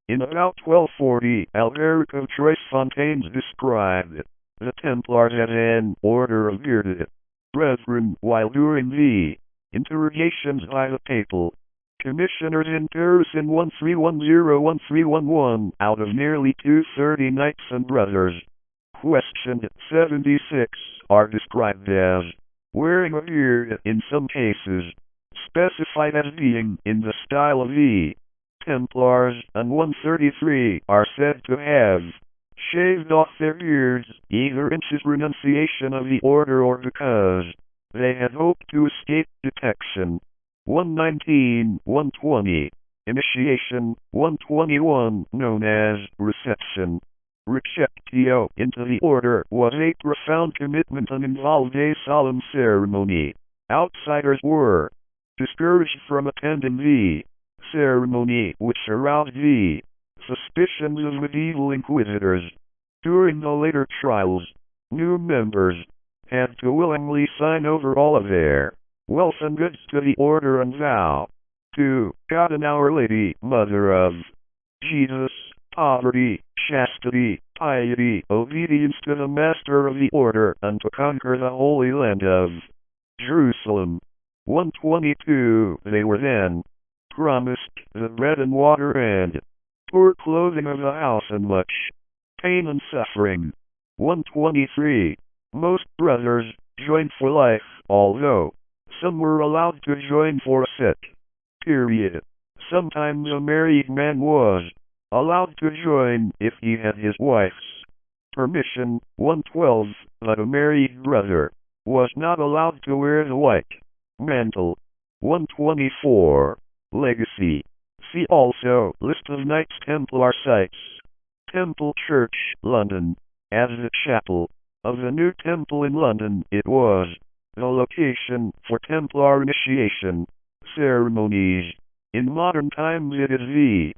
In about 1240, Alberic of Troyes-Fontaines described the Templars as an order of bearded brethren, while during the interrogations by the papal commissioners in Paris in 1310-1311, out of nearly 230 knights and brothers questioned, 76 are described as wearing a beard, in some cases specified as being in the style of the Templars, and 133 are said to have shaved off their beards, either in his renunciation of the order or because they had hoped to escape detection. 119, 120. Initiation. 121, known as reception. Receptio into the order was a profound commitment and involved a solemn ceremony. Outsiders were discouraged from attending the ceremony, which aroused the suspicions of medieval inquisitors. During the later trials, new members had to willingly sign over all of their wealth and goods to the order and vow to God and Our Lady, Mother of Jesus, poverty, chastity, piety, obedience to the Master of the Order, and to conquer the Holy Land of Jerusalem. 122. They were then promised the bread and water and poor clothing of the house and much pain and suffering. 123. Most brothers joined for life, although some were allowed to join for a set period. Sometimes a married man was allowed to join if he had his wife's permission. 112. But a married brother was not allowed to wear the white mantle. 124. Legacy. See also List of Knights Templar sites. Temple Church, London. As the chapel of the new temple in London, it was the location for Templar initiation ceremonies. In modern times it is the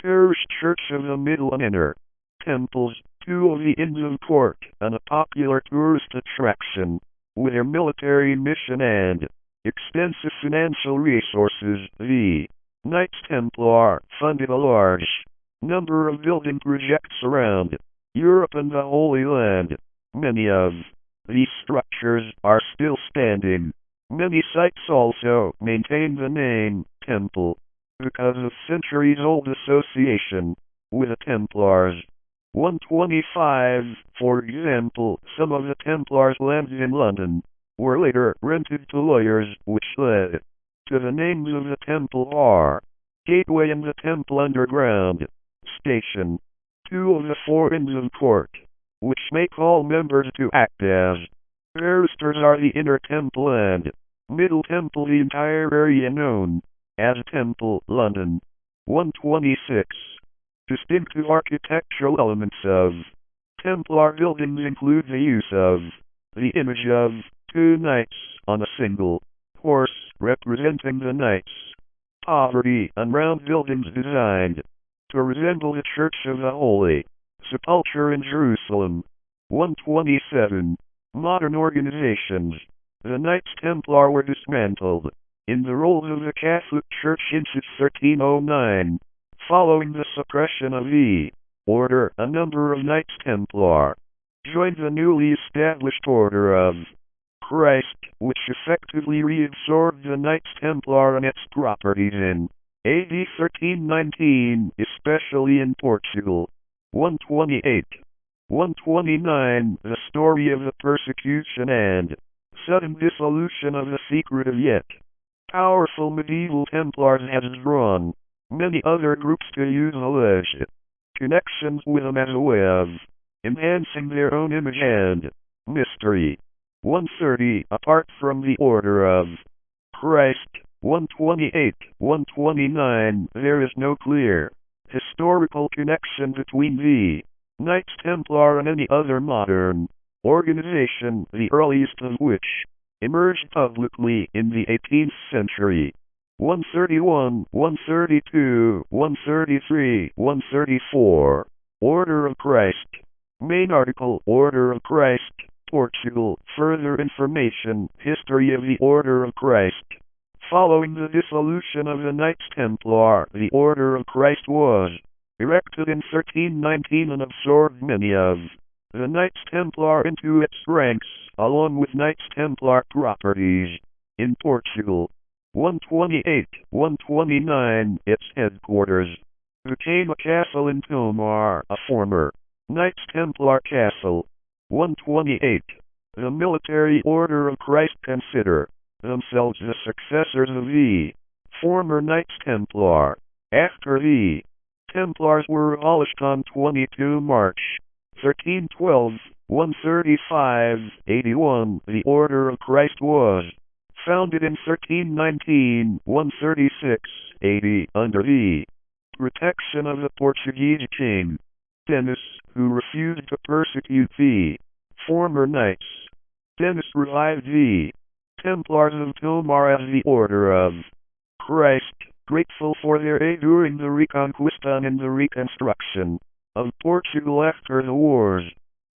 parish church of the Middle and Inner Temples, two of the Inns of Court, and a popular tourist attraction. With their military mission and extensive financial resources, the Knights Templar funded a large number of building projects around Europe and the Holy Land. Many of these structures are still standing. Many sites also maintain the name Temple because of centuries-old association with the Templars. 125. For example, some of the Templars' lands in London were later rented to lawyers, which led to the names of the Temple Bar, Gateway, and the Temple Underground Station. Two of the four Inns of Court, which make all members to act as barristers, are the Inner Temple and Middle Temple, the entire area known as Temple, London. 126. Distinctive architectural elements of Templar buildings include the use of the image of two knights on a single horse, representing the knights' poverty, and round buildings designed to resemble the Church of the Holy Sepulchre in Jerusalem. 127. Modern organizations. The Knights Templar were dismantled in the roles of the Catholic Church in 1309. Following the suppression of the order, a number of Knights Templar joined the newly established Order of Christ, which effectively reabsorbed the Knights Templar and its properties in AD 1319, especially in Portugal. 128. 129, the story of the persecution and sudden dissolution of the secretive yet powerful medieval Templars has drawn many other groups to use alleged connections with them as a way of enhancing their own image and mystery. 130, apart from the order of Christ. 128, 129, there is no clear historical connection between the Knights Templar and any other modern organization, the earliest of which emerged publicly in the 18th century. 131, 132, 133, 134. Order of Christ. Main article, Order of Christ, Portugal. Further information, History of the Order of Christ. Following the dissolution of the Knights Templar, the Order of Christ was erected in 1319 and absorbed many of the Knights Templar into its ranks, along with Knights Templar properties in Portugal. 128, 129, its headquarters became a castle in Tomar, a former Knights Templar castle. 128, the military Order of Christ consider themselves the successors of the former Knights Templar. After the Templars were abolished on 22 March 1312, 135, 81, the Order of Christ was founded in 1319, 136, 80, under the protection of the Portuguese king, Denis, who refused to persecute the former knights. Denis revived the Templars of Tomar as the Order of Christ, grateful for their aid during the Reconquista and in the reconstruction of Portugal after the wars.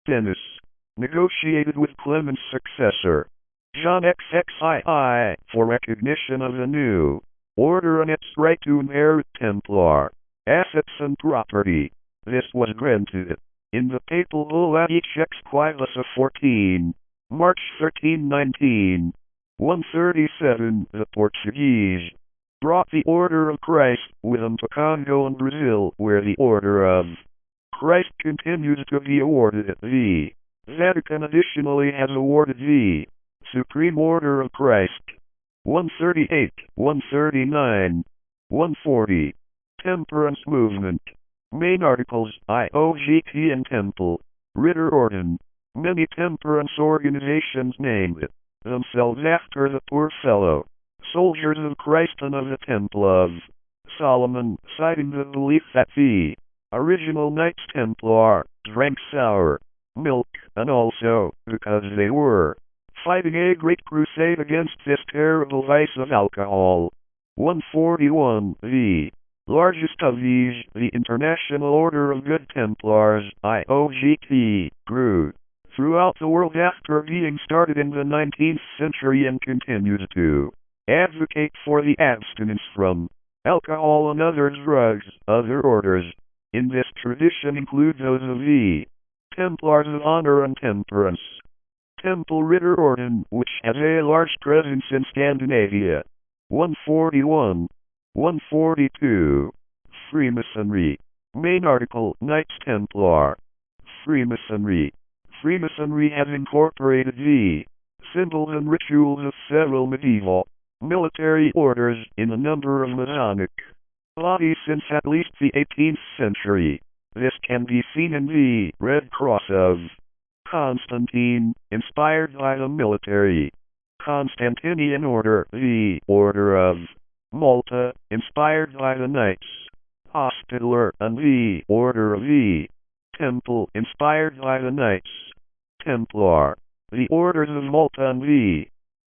Denis negotiated with Clement's successor, John XXII, for recognition of the new order and its right to inherit Templar assets and property. This was granted in the papal bull Aedex Quibus of 14 March 1319. 137, the Portuguese brought the Order of Christ with them to Congo and Brazil, where the Order of Christ continues to be awarded. The Vatican additionally has awarded the Supreme Order of Christ. 138, 139, 140. Temperance Movement. Main articles, IOGT and Temple. Ritter Orden. Many temperance organizations named themselves after the poor fellow soldiers of Christ and of the Temple of Solomon, citing the belief that the original Knights Templar drank sour milk, and also because they were fighting a great crusade against this terrible vice of alcohol. 141. The largest of these, the International Order of Good Templars, IOGT, grew throughout the world after being started in the 19th century and continues to advocate for the abstinence from alcohol and other drugs. Other orders in this tradition include those of the Templars of Honor and Temperance, Temple Ritter Orden, which has a large presence in Scandinavia. 141. 142. Freemasonry. Main article, Knights Templar. Freemasonry. Freemasonry has incorporated the symbols and rituals of several medieval military orders in a number of Masonic bodies since at least the 18th century. This can be seen in the Red Cross of Constantine, inspired by the military Constantinian order, the Order of Malta, inspired by the Knights Hospitaller, and the Order of the Temple, inspired by the Knights Templar. The Orders of Malta and the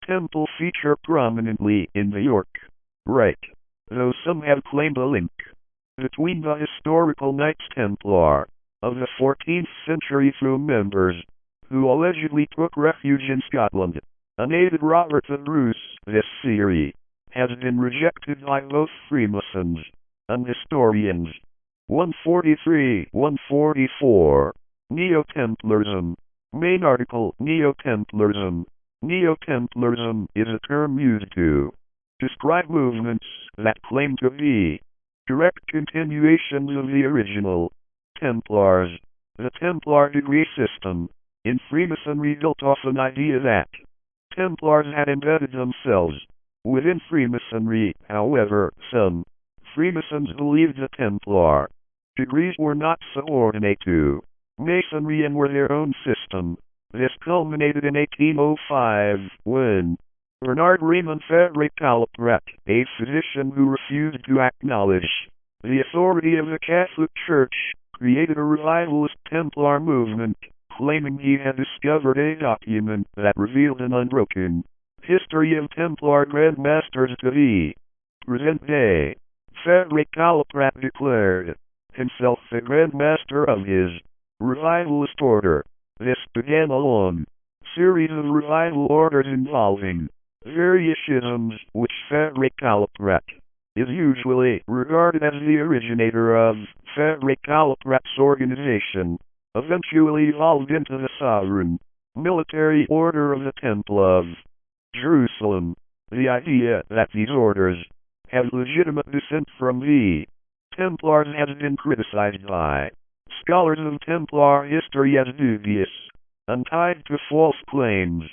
Temple feature prominently in the York Rite, though some have claimed a link between the historical Knights Templar of the 14th century through members who allegedly took refuge in Scotland and aided Robert the Bruce. This theory has been rejected by both Freemasons and historians. 143, 144. Neo-Templarism. Main article, Neo-Templarism. Neo-Templarism is a term used to describe movements that claim to be direct continuations of the original. Templars. The Templar degree system in Freemasonry built off an idea that Templars had embedded themselves within Freemasonry. However, some Freemasons believed the Templar degrees were not subordinate to Masonry and were their own system. This culminated in 1805 when Bernard Raymond Frederick Caliprat, a physician who refused to acknowledge the authority of the Catholic Church, created a revivalist Templar movement, claiming he had discovered a document that revealed an unbroken history of Templar Grandmasters to the present day. Frederick Caliprat declared himself the Grandmaster of his revivalist order. This began a long series of revival orders involving various schisms, which Frederick Caliprat is usually regarded as the originator of. Frederick Caliprat's organization eventually evolved into the Sovereign Military Order of the Temple of Jerusalem. The idea that these orders have legitimate descent from the Templars has been criticized by scholars of Templar history as dubious and tied to false claims.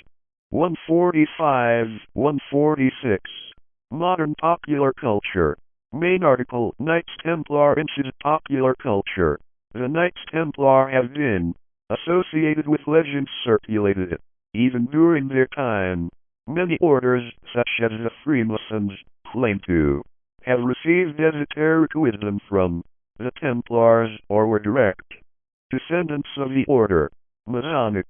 145, 146. Modern popular culture. Main article, Knights Templar into popular culture. The Knights Templar have been associated with legends circulated even during their time. Many orders, such as the Freemasons, claim to have received esoteric wisdom from the Templars or were direct descendants of the order. Masonic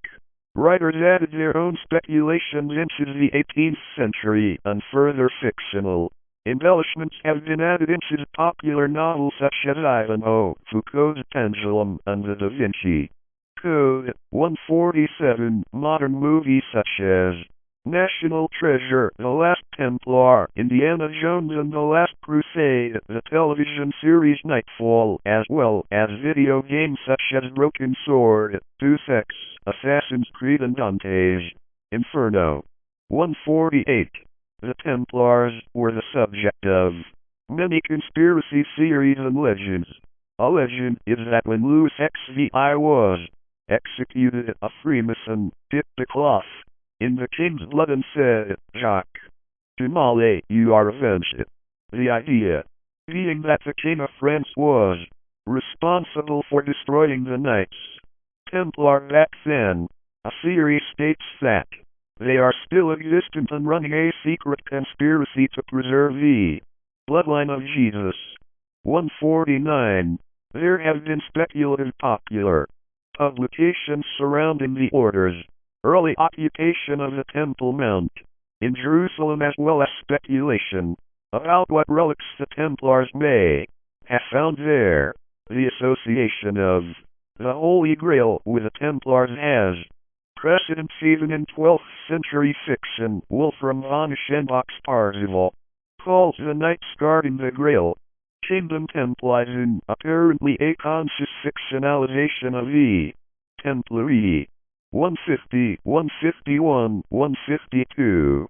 writers added their own speculations into the 18th century, and further fictional embellishments have been added into the popular novels such as Ivanhoe, Foucault's Pendulum, and the Da Vinci Code. 147. Modern movies such as National Treasure, The Last Templar, Indiana Jones and the Last Crusade, the television series Nightfall, as well as video games such as Broken Sword, Deus Ex, Assassin's Creed and Dante's Inferno. 148. The Templars were the subject of many conspiracy theories and legends. A legend is that when Louis XVI was executed, a Freemason dipped the cloth in the king's blood and said, "Jacques de Molay, you are avenged." The idea being that the King of France was responsible for destroying the Knights Templar back then. A theory states that they are still existent and running a secret conspiracy to preserve the bloodline of Jesus. 149. There have been speculative popular publications surrounding the order's early occupation of the Temple Mount in Jerusalem, as well as speculation about what relics the Templars may have found there. The association of the Holy Grail with the Templars has precedence even in 12th century fiction. Wolfram von Schönbach's Parzival calls the knights guarding the Grail Kingdom Templizing, apparently a conscious fictionalization of the Templari. 150, 151, 152.